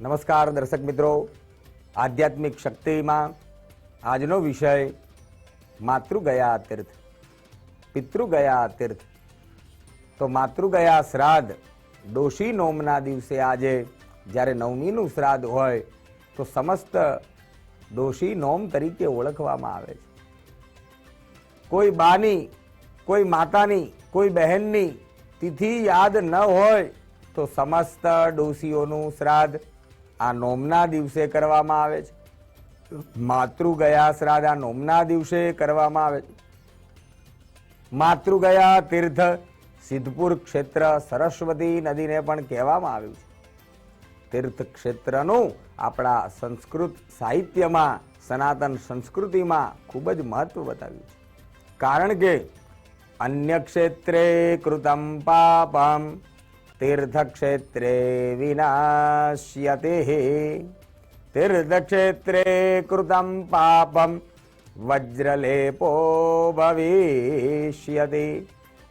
નમસ્કાર દર્શક મિત્રો, આધ્યાત્મિક શક્તિમાં આજનો વિષય માતૃગયા તીર્થ, પિતૃગયા તીર્થ. તો માતૃગયા શ્રાદ્ધ ડોશી નોમના દિવસે આજે જ્યારે નવમીનું શ્રાદ્ધ હોય તો સમસ્ત ડોશી નોમ તરીકે ઓળખવામાં આવે છે. કોઈ બાની, કોઈ માતાની, કોઈ બહેનની તિથિ યાદ ન હોય તો સમસ્ત ડોશીઓનું શ્રાદ્ધ આ નોમના દિવસે કરવામાં આવે છે. માતૃગયા શ્રાદ્ધ આ નોમના દિવસે કરવામાં આવે છે. માતૃગયા તીર્થ સિદ્ધપુર ક્ષેત્ર સરસ્વતી નદીને પણ કહેવામાં આવ્યું છે. તીર્થ ક્ષેત્રનું આપણા સંસ્કૃત સાહિત્યમાં, સનાતન સંસ્કૃતિમાં ખૂબ જ મહત્વ બતાવ્યું છે. કારણ કે અન્ય ક્ષેત્રે કૃતમ પાપમ તીર્થક્ષેત્રે વિનાશ્યતે. તીર્થક્ષેત્રે કૃતમ પાપમ વજ્રલેપો ભવિષ્યતિ.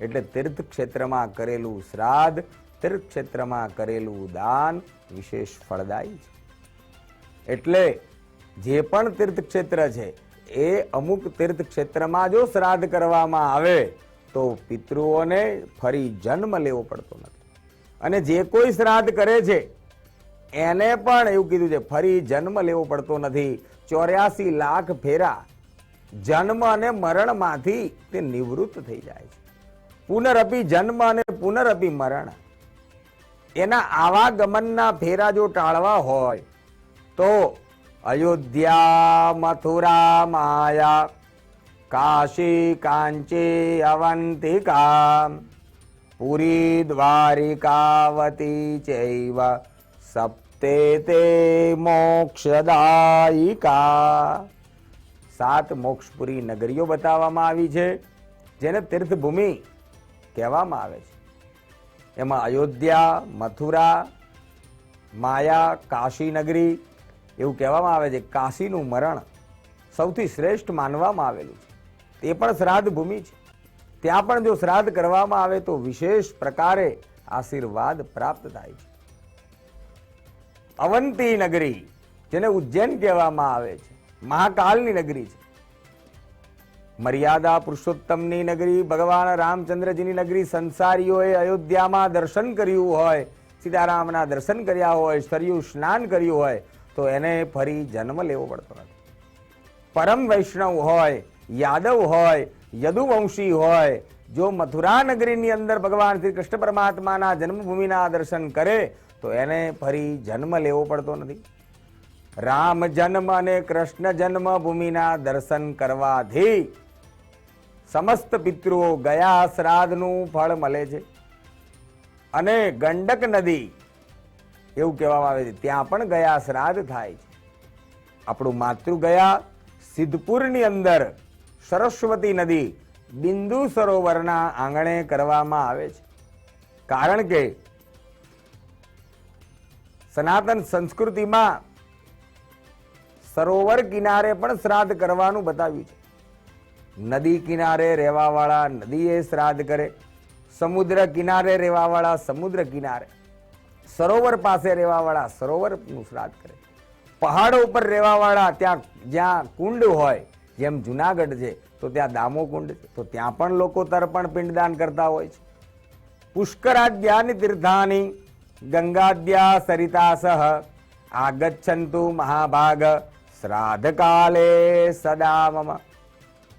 એટલે તીર્થક્ષેત્રમાં કરેલું શ્રાદ્ધ, તીર્થક્ષેત્રમાં કરેલું દાન વિશેષ ફળદાયી છે. એટલે જે પણ તીર્થક્ષેત્ર છે એ અમુક તીર્થક્ષેત્રમાં જો શ્રાદ્ધ કરવામાં આવે તો પિતૃઓને ફરી જન્મ લેવો પડતો નથી. અને જે કોઈ શ્રાદ્ધ કરે છે એને પણ એવું કીધું છે ફરી જન્મ લેવો પડતો નથી. 84 લાખ ફેરા જન્મ અને મરણમાંથી તે નિવૃત્ત થઈ જાય છે. પુનરપી જન્મ અને પુનરપી મરણ, એના આવાગમનના ફેરા જો ટાળવા હોય તો અયોધ્યા, મથુરા, માયા, કાશી, કાંચી, અવંતિકા, પુરી, દ્વારિકાવતી ચૈવ સપ્તે મોક્ષદાયિકા. 7 મોક્ષપુરી નગરીઓ બતાવવામાં આવી છે જેને તીર્થભૂમિ કહેવામાં આવે છે. એમાં અયોધ્યા, મથુરા, માયા, કાશી નગરી એવું કહેવામાં આવે છે. કાશીનું મરણ સૌથી શ્રેષ્ઠ માનવામાં આવેલું છે. તે પણ શ્રાદ્ધ ભૂમિ છે. ત્યાં પણ જો શ્રાદ્ધ કરવામાં આવે તો વિશેષ પ્રકારે આશીર્વાદ પ્રાપ્ત થાય છે. અવંતી નગરી જેને ઉજ્જૈન કહેવામાં આવે છે, મહાકાલની નગરી છે. મર્યાદા પુરુષોત્તમની નગરી, ભગવાન રામચંદ્રજીની નગરી. સંસારીઓએ અયોધ્યામાં દર્શન કર્યું હોય, સીતારામના દર્શન કર્યા હોય, સરયુ સ્નાન કર્યું હોય તો એને ફરી જન્મ લેવો પડતો નથી. પરમ વૈષ્ણવ હોય, યાદવ હોય, યદુવંશી હોય, જો મથુરા નગરીની અંદર ભગવાન શ્રી કૃષ્ણ પરમાત્માના જન્મભૂમિના દર્શન કરે તો એને ફરી જન્મ લેવો પડતો નથી. રામ જન્મ અને કૃષ્ણ જન્મભૂમિના દર્શન કરવાથી સમસ્ત પિતૃઓ ગયા શ્રાદ્ધનું ફળ મળે છે. અને ગંડક નદી એવું કહેવામાં આવે છે ત્યાં પણ ગયા શ્રાદ્ધ થાય છે. આપણું માતૃગયા સિદ્ધપુરની અંદર સરસ્વતી નદી બિંદુ સરોવરના આંગણે કરવામાં આવે છે. કારણ કે સનાતન સંસ્કૃતિમાં સરોવર કિનારે પણ શ્રાદ્ધ કરવાનું બતાવ્યું છે. નદી કિનારે રહેવાવાળા નદીએ શ્રાદ્ધ કરે, સમુદ્ર કિનારે રહેવાવાળા સમુદ્ર કિનારે, સરોવર પાસે રહેવાવાળા સરોવરનું શ્રાદ્ધ કરે, પહાડો ઉપર રહેવાવાળા ત્યાં જ્યાં કુંડ હોય, જેમ જુનાગઢ છે તો ત્યાં દામો કુંડ છે તો ત્યાં પણ લોકો તર્પણ પિંડદાન કરતા હોય છે. પુષ્કરાદ્યાની તીર્થાની ગંગાદ્યા સરિતાસહ આગચ્છન્તુ મહાભાગ શ્રાદ્ધ કાલે સદા મમ.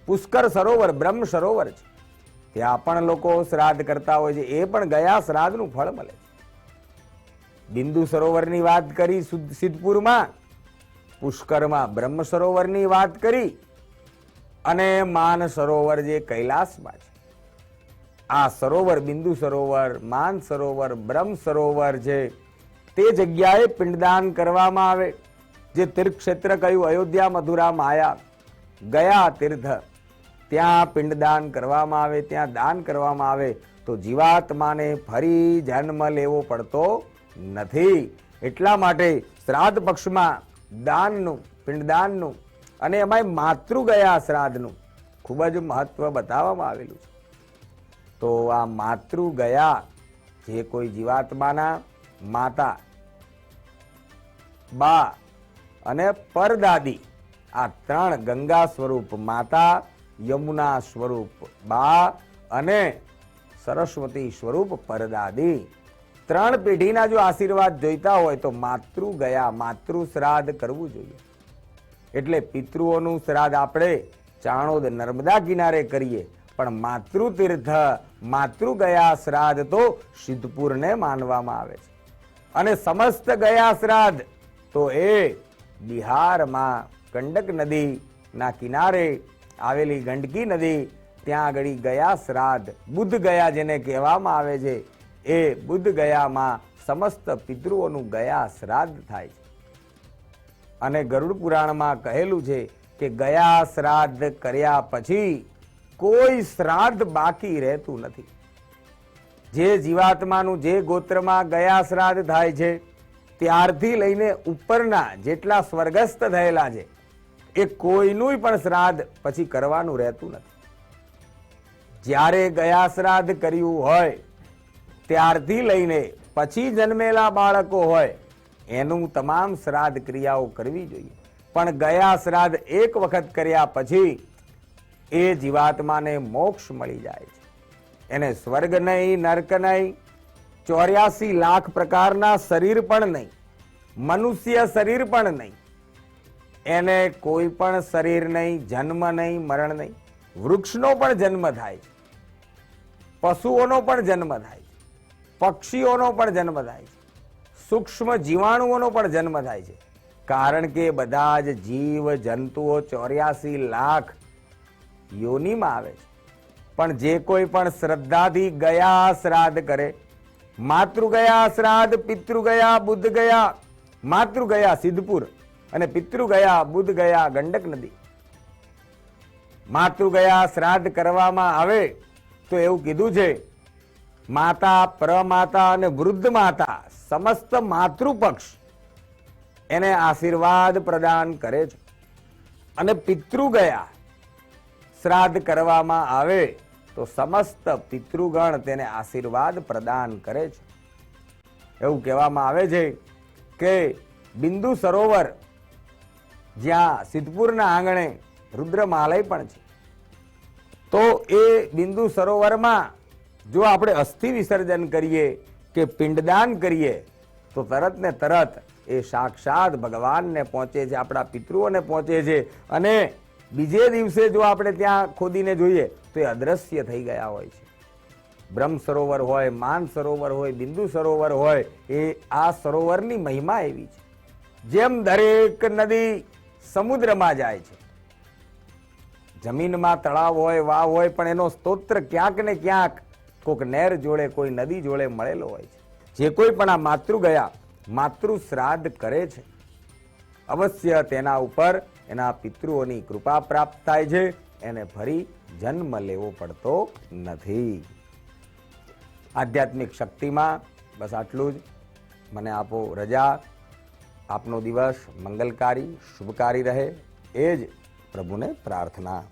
પુષ્કર સરોવર બ્રહ્મ સરોવર છે, ત્યાં પણ લોકો શ્રાદ્ધ કરતા હોય છે. એ પણ ગયા શ્રાદ્ધનું ફળ મળે છે. બિંદુ સરોવરની વાત કરી સિદ્ધપુરમાં, પુષ્કરમાં બ્રહ્મ સરોવરની વાત કરી અને માન સરોવર જે કૈલાસમાં છે. આ સરોવર બિંદુ સરોવર, માન સરોવર, બ્રહ્મ સરોવર છે તે જગ્યાએ પિંડદાન કરવામાં આવે. જે તીર્થક્ષેત્ર કહ્યું અયોધ્યા, મથુરા, માયા, ગયા તીર્થ, ત્યાં પિંડદાન કરવામાં આવે, ત્યાં દાન કરવામાં આવે તો જીવાત્માને ફરી જન્મ લેવો પડતો નથી. એટલા માટે શ્રાદ્ધ પક્ષમાં દાનનું, પિંડદાનનું અને એમાંય માતૃગયા શ્રાદ્ધનું ખૂબ જ મહત્વ બતાવવામાં આવેલું છે. તો આ માતૃગયા જે કોઈ જીવાત્માના માતા બા અને પરદાદી, આ ત્રણ ગંગા સ્વરૂપ માતા, યમુના સ્વરૂપ બા અને સરસ્વતી સ્વરૂપ પરદાદી, ત્રણ પેઢીના જો આશીર્વાદ જોઈતા હોય તો માતૃ ગયા માતૃ શ્રાદ્ધ કરવું જોઈએ. એટલે પિતૃઓનું શ્રાદ્ધ આપણે ચાણોદ નર્મદા કિનારે કરીએ, પણ માતૃતીર્થ માતૃ ગયા શ્રાદ્ધ તો સિદ્ધપુરને માનવામાં આવે છે. અને સમસ્ત ગયા શ્રાદ્ધ તો એ બિહારમાં ગંડક નદીના કિનારે આવેલી ગંડકી નદી, ત્યાં આગળ ગયા શ્રાદ્ધ બુદ્ધ ગયા જેને કહેવામાં આવે છે, એ બુદ્ધ ગયામાં સમસ્ત પિતૃઓનું ગયા શ્રાદ્ધ થાય છે. અને ગરુડ પુરાણમાં કહેલું છે કે ગયા શ્રાદ્ધ કર્યા પછી કોઈ શ્રાદ્ધ બાકી રહેતું નથી. જે જીવાત્માનું જે ગોત્રમાં ગયા શ્રાદ્ધ થાય છે ત્યારથી લઈને ઉપરના જેટલા સ્વર્ગસ્થ થયેલા છે એ કોઈનું પણ શ્રાદ્ધ પછી કરવાનું રહેતું નથી. જ્યારે ગયા શ્રાદ્ધ કર્યું હોય ત્યારથી લઈને પછી જન્મેલા બાળકો હોય એનું તમામ શ્રાદ્ધ ક્રિયાઓ કરવી જોઈએ. પણ ગયા શ્રાદ્ધ એક વખત કર્યા પછી એ જીવાત્માને મોક્ષ મળી જાય છે. એને સ્વર્ગ નહીં, નર્ક નહીં, 84 લાખ પ્રકારના શરીર પણ નહીં, મનુષ્ય શરીર પણ નહીં, એને કોઈ પણ શરીર નહીં, જન્મ નહીં, મરણ નહીં. વૃક્ષનો પણ જન્મ થાય છે, પશુઓનો પણ જન્મ થાય છે, પક્ષીઓનો પણ જન્મ થાય છે, સૂક્ષ્મ જીવાણુઓનો પણ જન્મ થાય છે. કારણ કે બધા જ જીવ જંતુઓ 84 લાખ યોનિમાં આવે છે. પણ જે કોઈ પણ શ્રદ્ધાથી ગયા શ્રાદ્ધ કરે, માતૃ ગયા શ્રાદ્ધ, પિતૃ ગયા બુદ્ધ ગયા, માતૃ ગયા સિદ્ધપુર અને પિતૃ ગયા બુદ્ધ ગયા ગંડક નદી. માતૃ ગયા શ્રાદ્ધ કરવામાં આવે તો એવું કીધું છે, માતા, પ્રમાતા અને વૃદ્ધ માતા સમસ્ત માતૃપક્ષ એને આશીર્વાદ પ્રદાન કરે છે. અને પિતૃ ગયા શ્રાદ્ધ કરવામાં આવે તો સમસ્ત પિતૃગણ તેને આશીર્વાદ પ્રદાન કરે છે. એવું કહેવામાં આવે છે કે બિંદુ સરોવર જ્યાં સિદ્ધપુરના આંગણે રુદ્રમાલય પણ છે, તો એ બિંદુ સરોવરમાં જો આપણે અસ્થિ વિસર્જન કરીએ કે પિંડદાન કરીએ તો તરત ને તરત એ સાક્ષાત ભગવાનને પહોંચે છે, આપણા પિતૃઓને પહોંચે છે. અને બીજે દિવસે જો આપણે ત્યાં ખોદીને જોઈએ તો એ અદ્રશ્ય થઈ ગયા હોય છે. બ્રહ્મ સરોવર હોય, માન સરોવર હોય, બિંદુ સરોવર હોય, એ આ સરોવરની મહિમા એવી છે. જેમ દરેક નદી સમુદ્રમાં જાય છે, જમીનમાં તળાવ હોય, વાવ હોય, પણ એનો સ્તોત્ર ક્યાંક ને ક્યાંક કોઈક નહેર જોડે, કોઈ નદી જોડે મળેલો હોય છે. જે કોઈ પણ આ માતૃ ગયા માતૃ શ્રાદ્ધ કરે છે અવશ્ય તેના ઉપર એના પિતૃઓની કૃપા પ્રાપ્ત થાય છે, એને ફરી જન્મ લેવો પડતો નથી. આધ્યાત્મિક શક્તિમાં બસ આટલું જ. મને આપો રજા. આપનો દિવસ મંગલકારી, શુભકારી રહે, એ જ પ્રભુને પ્રાર્થના.